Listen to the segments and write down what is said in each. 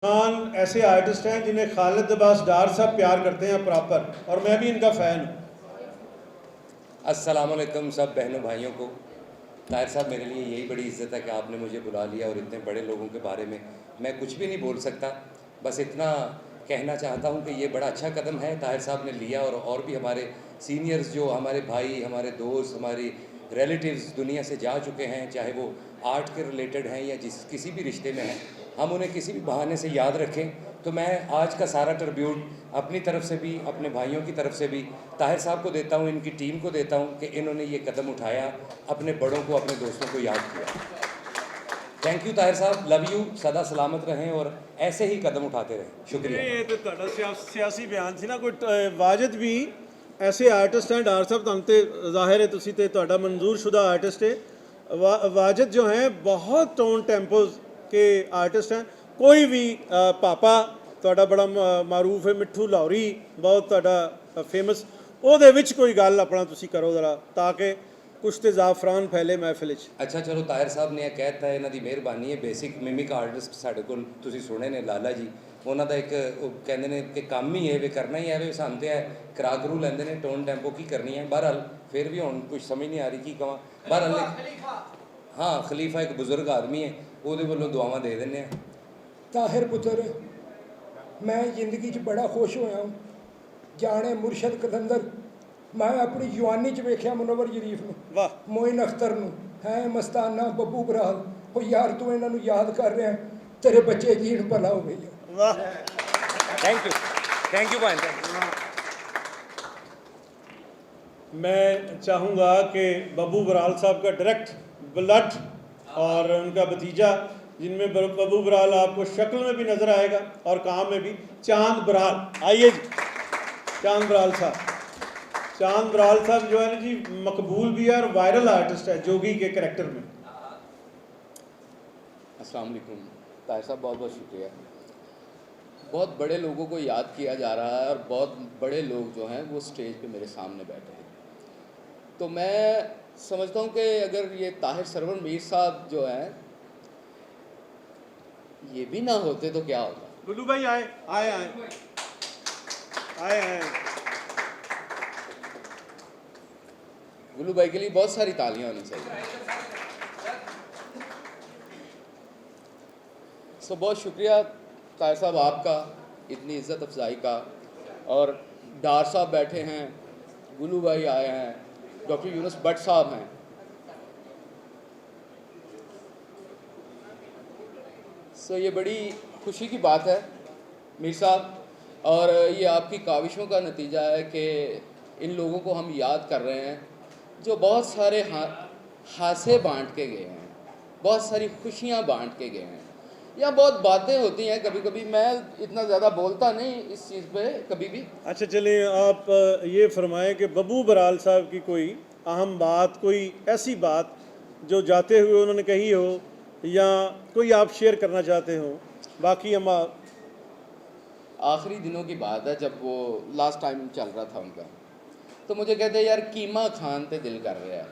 खान ऐसे आर्टिस्ट हैं जिन्हें खालिद अब्बास डार साहब प्यार करते हैं प्रॉपर, और मैं भी इनका फ़ैन हूँ। अस्सलामुअलैकुम सब बहनों भाइयों को। ताहिर साहब, मेरे लिए यही बड़ी इज़्ज़त है कि आपने मुझे बुला लिया, और इतने बड़े लोगों के बारे में मैं कुछ भी नहीं बोल सकता। बस इतना कहना चाहता हूँ कि ये बड़ा अच्छा कदम है ताहिर साहब ने लिया, और भी हमारे सीनियर्स जो हमारे भाई, हमारे दोस्त, हमारी रिलेटिव्स दुनिया से जा चुके हैं, चाहे वो आर्ट के रिलेटेड हैं या किसी भी रिश्ते में हैं, हम उन्हें किसी भी बहाने से याद रखें। तो मैं आज का सारा ट्रिब्यूट अपनी तरफ से भी, अपने भाइयों की तरफ से भी ताहिर साहब को देता हूँ, इनकी टीम को देता हूँ कि इन्होंने ये कदम उठाया, अपने बड़ों को, अपने दोस्तों को याद किया। थैंक यू ताहिर साहब, लव यू, सदा सलामत रहें और ऐसे ही कदम उठाते रहें। शुक्रिया। ये तो सियासी बयान थी ना कोई वाजिद भी ऐसे आर्टिस्ट हैं डार साहब, तुम तो जाहिर है तुसी ते तुहाडा मंजूर शुदा आर्टिस्ट है। वाजिद जो हैं बहुत टोन टेंपोज के आर्टिस्ट हैं। कोई भी पापा तुहाडा बड़ा मारूफ है, मिठू लाहौरी बहुत तुहाडा फेमस, ਉਹਦੇ ਵਿੱਚ कोई गल अपना तुसी करो ज़रा ताकि कुछ तो ज़ाफ़रान फैले महफिल च। अच्छा चलो, ताहिर साहब ने कहता है, इन्हों की मेहरबानी है। बेसिक मिमिक आर्टिस्ट साढ़े को तुसी सुने ने लाला जी, उन्होंने एक कहते हैं कि काम ही है वे करना ही है, वे सानते है करा करू लेंदे ने, टोन टैंपो की करनी है। बहरहाल फिर भी हुण कुछ समझ नहीं आ रही की कहां। बहरहाल हाँ, खलीफा एक बुजुर्ग आदमी है, वो वालों दुआवां दे देने। ताहिर पुत्र, मैं जिंदगी बड़ा खुश होया हूँ जाने मुर्शद कलंदर। मैं अपनी जवानी वेख्या मुनव्वर शरीफ नूं, वाह, मोइन अख्तर नूं, है मस्ताना, बब्बू बराल। ओ यार तू इन्हों याद कर रहा है, तेरे बच्चे जीण भला हो गई है। वाह, थैंक यू भाई। मैं चाहूँगा कि बब्बू बराल साहब का डायरेक्ट ब्लड और उनका भतीजा, जिनमें बब्बू बराल आपको शक्ल में भी नज़र आएगा और काम में भी, चांद बराल, आइए जी। चांद बराल साहब, चांद बराल साहब जो है ना जी, मकबूल भी है और वायरल आर्टिस्ट है जोगी के करैक्टर में। अस्सलाम वालेकुम ताहिर साहब, बहुत बहुत शुक्रिया। बहुत बड़े लोगों को याद किया जा रहा है और बहुत बड़े लोग जो हैं वो स्टेज पे मेरे सामने बैठे हैं। तो मैं समझता हूँ कि अगर ये ताहिर सरवर मीर साहब जो हैं ये भी ना होते तो क्या होता। गुल्लू भाई आए आए आए आए आए। गुल्लू भाई के लिए बहुत सारी तालियां होनी चाहिए। सो बहुत शुक्रिया ताहिर साहब आपका, इतनी इज़्ज़त अफजाई का। और डार साहब बैठे हैं, गुल्लू भाई आए हैं, डॉक्टर यूनुस भट्ट साहब हैं। सो ये बड़ी खुशी की बात है मीर साहब, और ये आपकी काविशों का नतीजा है कि इन लोगों को हम याद कर रहे हैं जो बहुत सारे हादसे बांट के गए हैं, बहुत सारी खुशियां बांट के गए हैं। या बहुत बातें होती हैं कभी कभी, मैं इतना ज़्यादा बोलता नहीं इस चीज़ पे कभी भी। अच्छा चलिए, आप ये फरमाएं कि बब्बू बराल साहब की कोई अहम बात, कोई ऐसी बात जो जाते हुए उन्होंने कही हो या कोई आप शेयर करना चाहते हो। बाकी हम आखिरी दिनों की बात है, जब वो लास्ट टाइम चल रहा था उनका, तो मुझे कहते यार कीमा खान पे दिल कर रहा है।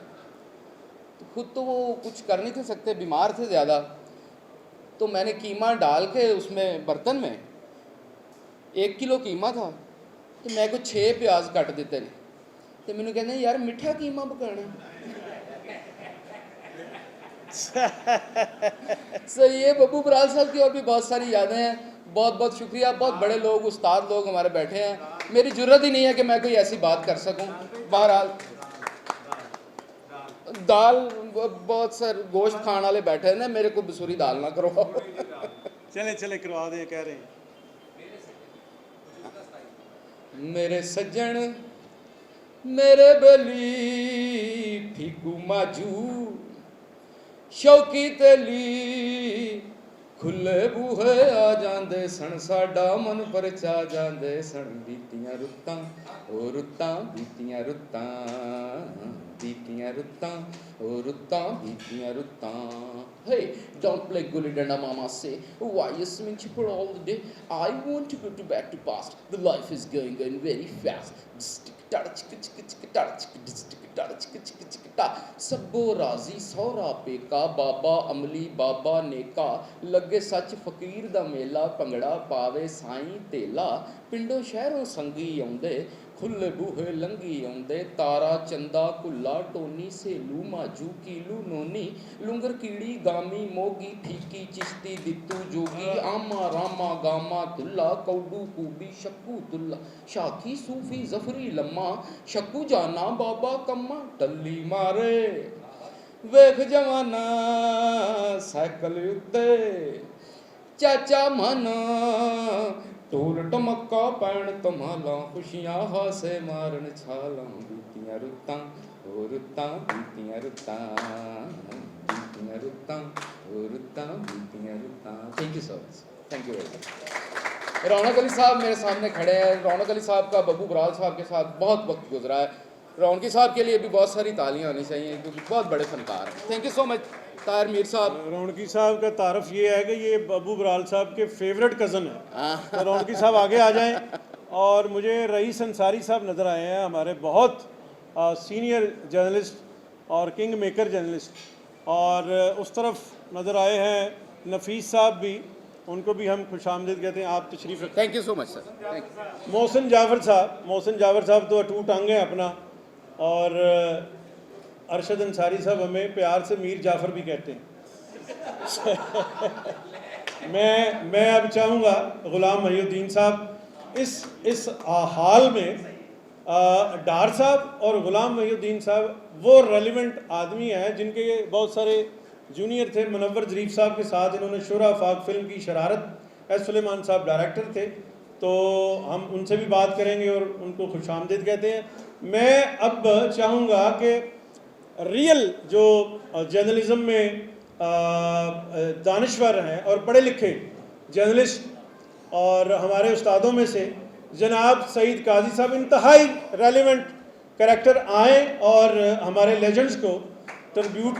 तो खुद तो वो कुछ कर नहीं थे सकते, बीमार थे ज़्यादा। तो मैंने कीमा डाल के उसमें बर्तन में 1 किलो कीमा था, तो मैं को 6 प्याज कट दिते ने, तो मैंने कहते यार मिठा कीमा पकाना। सो ये बब्बू बराल साहब की और भी बहुत सारी यादें हैं। बहुत बहुत शुक्रिया, बहुत बड़े लोग, उस्ताद लोग हमारे बैठे हैं। मेरी ज़रूरत ही नहीं है कि मैं कोई ऐसी बात कर सकूं। बहरहाल दाल, बहुत सारे गोश्त खाने वाले बैठे हैं ना, मेरे को बसूरी दाल ना करो। चले चले करवा दें, कह रहे हैं। मेरे सज्जन मेरे बली फीकू माजू शौकी तेली खुले बूहे आ जांदे सन, साडा मन परचा जांदे सन। बीतियां रुत्तां ओ रुत्तां, बीतियां रुत्तां, बीतियां रुत्तां ओ रुत्तां, बीतियां रुत्तां। Hey, don't play gully danda, mama say. Why you swimming chipper all the day? I want to go back to past. The life is going very fast. सब्बो राजी सौरा पेका बाबा अमली बाबा नेका लगे सच फकीर दा मेला भंगड़ा पावे साईं तेला पिंडों शहरों संगी आउंदे खुले बूहे लंघी आउंदे तारा चंदा कुल्ला टोनी सेलू माजू कीलू नोनी लुंगर कीड़ी गामी मोगी ठीकी चिश्ती दित्तू जोगी आमा रामा गामा दुल्ला कौडू कूबी शक्कू दुल्ला शाखी सूफी जफरी लम्मा शक्कू जाना बाबा कम्मा टल्ली मारे वेख जवाना साइकिल उत्ते चाचा मन ढोल टमक्का पैण धमाला खुशियां हासे मारन छालां बीतियां रुत्तां ओ रुत्तां बीतियां रुत्तां बीतियां रुत्तां ओ रुत्तां बीतियां रुत्तां। Thank you so much, thank you very much. Raunaq Ali साहब मेरे सामने खड़े हैं। रौनक अली साहब का बब्बू बराल साहब के साथ बहुत वक्त गुजरा है। रौनकी साहब के लिए भी बहुत सारी तालियां होनी चाहिए क्योंकि बहुत बड़े फनकार हैं। Thank you so much Tahir Mir साहब। रौनकी साहब का तारफ़ ये है कि ये बब्बू बराल साहब के फेवरेट कज़न है। तो रौनकी साहब आगे आ जाएं। और मुझे रईस अंसारी साहब नज़र आए हैं, हमारे बहुत सीनियर जर्नलिस्ट और किंग मेकर जर्नलिस्ट। और उस तरफ नज़र आए हैं नफीस साहब भी, उनको भी हम खुशामदीद कहते हैं। आप तशरीफ़ रखें। Thank you so much sir. Thank you. Mohsin Jafar साहब तो अटूट अंग हैं अपना। और अरशद अंसारी साहब हमें प्यार से मीर जाफ़र भी कहते हैं। मैं अब चाहूँगा ग़ुलाम मोहिउद्दीन साहब इस हाल में डार साहब और ग़ुलाम मोहिउद्दीन साहब वो रेलिवेंट आदमी हैं जिनके बहुत सारे जूनियर थे। मुनव्वर ज़रीफ़ साहब के साथ इन्होंने शुरा आफाक फिल्म की शरारत एस सुलेमान साहब डायरेक्टर थे, तो हम उनसे भी बात करेंगे और उनको खुशामदीद कहते हैं। मैं अब चाहूँगा कि रियल जो जर्नलिज़म में दानिश्वर हैं और पढ़े लिखे जर्नलिस्ट और हमारे उस्तादों में से जनाब सईद काजी साहब इंतहाई रेलिवेंट कैरेक्टर आएँ और हमारे लेजेंड्स को ट्रिब्यूट